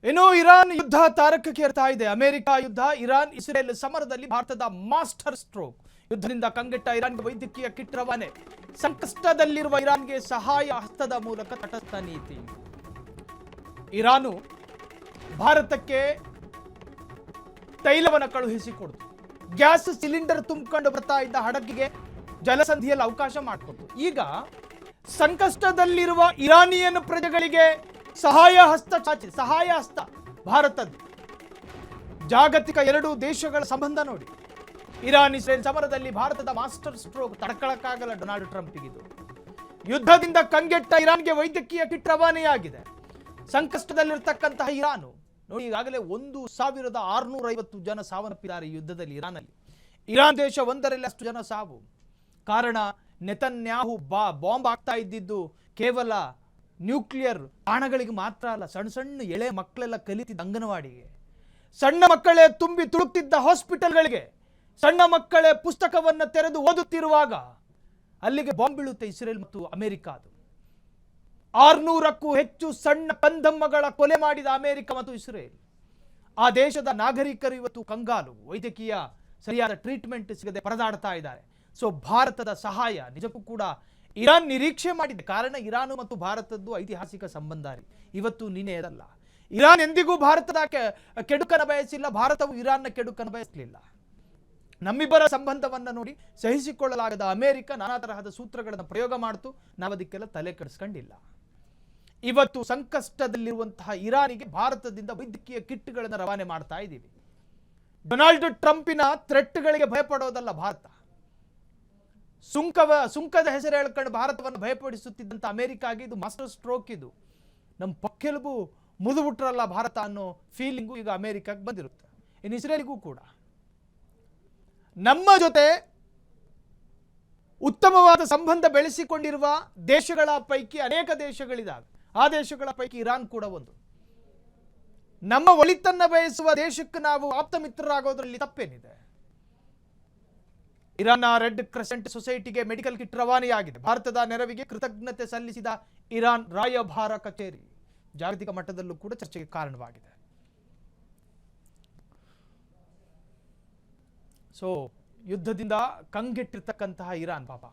ಇನ್ನು ಇರಾನ್ ಯುದ್ಧ ತಾರಕಕ್ಕೇರ್ತಾ ಇದೆ. ಅಮೆರಿಕ ಯುದ್ಧ, ಇರಾನ್ ಇಸ್ರೇಲ್ ಸಮರದಲ್ಲಿ ಭಾರತದ ಮಾಸ್ಟರ್ ಸ್ಟ್ರೋಕ್. ಯುದ್ಧದಿಂದ ಕಂಗೆಟ್ಟ ಇರಾನ್ಗೆ ವೈದ್ಯಕೀಯ ಕಿಟ್ ರವಾನೆ. ಸಂಕಷ್ಟದಲ್ಲಿರುವ ಇರಾನ್ಗೆ ಸಹಾಯ ಹಸ್ತದ ಮೂಲಕ ತಟಸ್ಥ ನೀತಿ. ಇರಾನು ಭಾರತಕ್ಕೆ ತೈಲವನ್ನು ಕಳುಹಿಸಿಕೊಡ್ತು. ಗ್ಯಾಸ್ ಸಿಲಿಂಡರ್ ತುಂಬಿಕೊಂಡು ಬರ್ತಾ ಇದ್ದ ಹಡಗಿಗೆ ಜಲಸಂಧಿಯಲ್ಲಿ ಅವಕಾಶ ಮಾಡಿಕೊಡ್ತು. ಈಗ ಸಂಕಷ್ಟದಲ್ಲಿರುವ ಇರಾನಿಯನ್ ಪ್ರಜೆಗಳಿಗೆ ಸಹಾಯ ಹಸ್ತ ಭಾರತದ ಜಾಗತಿಕ ಎರಡು ದೇಶಗಳ ಸಂಬಂಧ ನೋಡಿ. ಇರಾನ್ ಇಸ್ರೇಲ್ ಸಮರದಲ್ಲಿ ಭಾರತದ ಮಾಸ್ಟರ್ ಸ್ಟ್ರೋಕ್. ತಡ್ಕೊಳ್ಳಕ್ಕಾಗಲ್ಲ ಡೊನಾಲ್ಡ್ ಟ್ರಂಪ್ಗಿದು. ಯುದ್ಧದಿಂದ ಕಂಗೆಟ್ಟ ಇರಾನ್ಗೆ ವೈದ್ಯಕೀಯ ಕಿಟ್ ರವಾನೆಯಾಗಿದೆ. ಸಂಕಷ್ಟದಲ್ಲಿರ್ತಕ್ಕಂತಹ ಇರಾನು ನೋಡಿ, ಈಗಾಗಲೇ 1650 ಜನ ಸಾವನ್ನಪ್ಪಿದ್ದಾರೆ ಈ ಯುದ್ಧದಲ್ಲಿ. ಇರಾನ್ ದೇಶ ಒಂದರಲ್ಲಿ ಅಷ್ಟು ಜನ ಸಾವು. ಕಾರಣ ನೆತನ್ಯಾಹು ಬಾಂಬ್ ಆಗ್ತಾ ಇದ್ದಿದ್ದು ಕೇವಲ ನ್ಯೂಕ್ಲಿಯರ್ ತಾಣಗಳಿಗೆ ಮಾತ್ರ ಅಲ್ಲ, ಸಣ್ಣ ಸಣ್ಣ ಎಳೆ ಮಕ್ಕಳೆಲ್ಲ ಕಲಿತಿದ್ದ ಅಂಗನವಾಡಿಗೆ, ಸಣ್ಣ ಮಕ್ಕಳೇ ತುಂಬಿ ತುಳುಕ್ತಿದ್ದ ಹಾಸ್ಪಿಟಲ್ಗಳಿಗೆ, ಸಣ್ಣ ಮಕ್ಕಳೇ ಪುಸ್ತಕವನ್ನು ತೆರೆದು ಓದುತ್ತಿರುವಾಗ ಅಲ್ಲಿಗೆ ಬಾಂಬ್ ಬೀಳುತ್ತೆ ಇಸ್ರೇಲ್ ಮತ್ತು ಅಮೆರಿಕಾದು. 600ಕ್ಕೂ ಹೆಚ್ಚು ಸಣ್ಣ ಕಂದಮ್ಮಗಳ ಕೊಲೆ ಮಾಡಿದ ಅಮೆರಿಕ ಮತ್ತು ಇಸ್ರೇಲ್. ಆ ದೇಶದ ನಾಗರಿಕರು ಇವತ್ತು ಕಂಗಾಲು. ವೈದ್ಯಕೀಯ ಸರಿಯಾದ ಟ್ರೀಟ್ಮೆಂಟ್ ಸಿಗದೆ ಪರದಾಡ್ತಾ ಇದ್ದಾರೆ. ಸೊ ಭಾರತದ ಸಹಾಯ ನಿಜಕ್ಕೂ ಕೂಡ ಇರಾನ್ ನಿರೀಕ್ಷೆ ಮಾಡಿದೆ. ಕಾರಣ ಇರಾನ್ ಮತ್ತು ಭಾರತದ್ದು ಐತಿಹಾಸಿಕ ಸಂಬಂಧ ಇವತ್ತು ನಿನ್ನೆಯದಲ್ಲ. ಇರಾನ್ ಎಂದಿಗೂ ಭಾರತದ ಕೆಡುಕನ ಬಯಸಿಲ್ಲ, ಭಾರತವು ಇರಾನ್ನ ಕೆಡುಕನ ಬಯಸಲಿಲ್ಲ. ನಮ್ಮಿಬ್ಬರ ಸಂಬಂಧವನ್ನು ನೋಡಿ ಸಹಿಸಿಕೊಳ್ಳಲಾಗದ ಅಮೆರಿಕ ನಾನಾ ತರಹದ ಸೂತ್ರಗಳನ್ನು ಪ್ರಯೋಗ ಮಾಡ್ತು. ನಾವು ಅದಕ್ಕೆಲ್ಲ ತಲೆ ಕೆಡಿಸ್ಕೊಂಡಿಲ್ಲ. ಇವತ್ತು ಸಂಕಷ್ಟದಲ್ಲಿರುವಂತಹ ಇರಾನಿಗೆ ಭಾರತದಿಂದ ವೈದ್ಯಕೀಯ ಕಿಟ್ಗಳನ್ನು ರವಾನೆ ಮಾಡ್ತಾ ಇದ್ದೀವಿ. ಡೊನಾಲ್ಡ್ ಟ್ರಂಪಿನ ಥ್ರೆಟ್ಗಳಿಗೆ ಭಯಪಡೋದಲ್ಲ ಭಾರತ. ಸುಂಕದ ಹೆಸರು ಹೇಳ್ಕೊಂಡು ಭಾರತವನ್ನು ಭಯಪಡಿಸುತ್ತಿದ್ದಂಥ ಅಮೆರಿಕಾಗೆ ಇದು ಮಾಸ್ಟರ್ ಸ್ಟ್ರೋಕ್. ಇದು ನಮ್ಮ ಪಕ್ಕೆಲುಬು ಮುದುಬಿಟ್ರಲ್ಲ ಭಾರತ ಅನ್ನೋ ಫೀಲಿಂಗು ಈಗ ಅಮೆರಿಕಾಗೆ ಬಂದಿರುತ್ತೆ. ಇನ್ನು ಇಸ್ರೇಲ್ಗೂ ಕೂಡ ನಮ್ಮ ಜೊತೆ ಉತ್ತಮವಾದ ಸಂಬಂಧ ಬೆಳೆಸಿಕೊಂಡಿರುವ ದೇಶಗಳ ಪೈಕಿ ಅನೇಕ ದೇಶಗಳಿದ್ದಾವೆ. ಆ ದೇಶಗಳ ಪೈಕಿ ಇರಾನ್ ಕೂಡ ಒಂದು. ನಮ್ಮ ಒಳಿತನ್ನ ಬಯಸುವ ದೇಶಕ್ಕೆ ನಾವು ಆಪ್ತ ಮಿತ್ರರಾಗೋದ್ರಲ್ಲಿ ತಪ್ಪೇನಿದೆ? ಇರಾನ್ನ ರೆಡ್ ಕ್ರೆಸೆಂಟ್ ಸೊಸೈಟಿಗೆ ಮೆಡಿಕಲ್ ಕಿಟ್ ರವಾನೆಯಾಗಿದೆ. ಭಾರತದ ನೆರವಿಗೆ ಕೃತಜ್ಞತೆ ಸಲ್ಲಿಸಿದ ಇರಾನ್ ರಾಯಭಾರ ಕಚೇರಿ ಜಾಗತಿಕ ಮಟ್ಟದಲ್ಲೂ ಕೂಡ ಚರ್ಚೆಗೆ ಕಾರಣವಾಗಿದೆ. ಸೊ ಯುದ್ಧದಿಂದ ಕಂಗೆಟ್ಟಿರ್ತಕ್ಕಂತಹ ಇರಾನ್, ಪಾಪ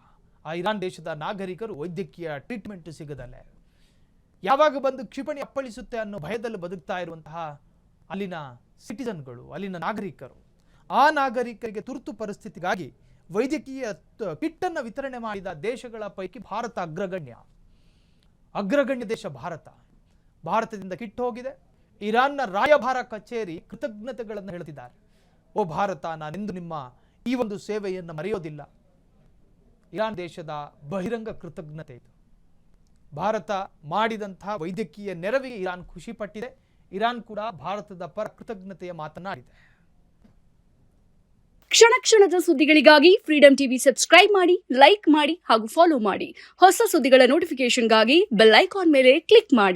ಆ ಇರಾನ್ ದೇಶದ ನಾಗರಿಕರು ವೈದ್ಯಕೀಯ ಟ್ರೀಟ್ಮೆಂಟ್ ಸಿಗದಲ್ಲೇ ಯಾವಾಗ ಬಂದು ಕ್ಷಿಪಣಿ ಅಪ್ಪಳಿಸುತ್ತೆ ಅನ್ನೋ ಭಯದಲ್ಲಿ ಬದುಕ್ತಾ ಇರುವಂತಹ ಅಲ್ಲಿನ ಸಿಟಿಸನ್ಗಳು, ಅಲ್ಲಿನ ನಾಗರಿಕರು, ಆ ನಾಗರಿಕರಿಗೆ ತುರ್ತು ಪರಿಸ್ಥಿತಿಗಾಗಿ ವೈದ್ಯಕೀಯ ಕಿಟ್ಟನ್ನು ವಿತರಣೆ ಮಾಡಿದ ದೇಶಗಳ ಪೈಕಿ ಭಾರತ ಅಗ್ರಗಣ್ಯ ದೇಶ. ಭಾರತದಿಂದ ಕಿಟ್ ಹೋಗಿದೆ. ಇರಾನ್ನ ರಾಯಭಾರ ಕಚೇರಿ ಕೃತಜ್ಞತೆಗಳನ್ನು ಹೇಳುತ್ತಿದ್ದಾರೆ. ಓ ಭಾರತ, ನಾನೆಂದು ನಿಮ್ಮ ಈ ಒಂದು ಸೇವೆಯನ್ನು ಮರೆಯೋದಿಲ್ಲ. ಇರಾನ್ ದೇಶದ ಬಹಿರಂಗ ಕೃತಜ್ಞತೆ ಇದು. ಭಾರತ ಮಾಡಿದಂತಹ ವೈದ್ಯಕೀಯ ನೆರವಿಗೆ ಇರಾನ್ ಖುಷಿ ಪಟ್ಟಿದೆ. ಇರಾನ್ ಕೂಡ ಭಾರತದ ಪರ ಕೃತಜ್ಞತೆಯ ಮಾತನಾಡಿದೆ. ಕ್ಷಣ ಕ್ಷಣದ ಸುದ್ದಿಗಳಿಗಾಗಿ ಫ್ರೀಡಂ ಟಿವಿ ಸಬ್ಸ್ಕ್ರೈಬ್ ಮಾಡಿ, ಲೈಕ್ ಮಾಡಿ ಹಾಗೂ ಫಾಲೋ ಮಾಡಿ. ಹೊಸ ಸುದ್ದಿಗಳ ನೋಟಿಫಿಕೇಶನ್ಗಾಗಿ ಬೆಲ್ ಐಕಾನ್ ಮೇಲೆ ಕ್ಲಿಕ್ ಮಾಡಿ.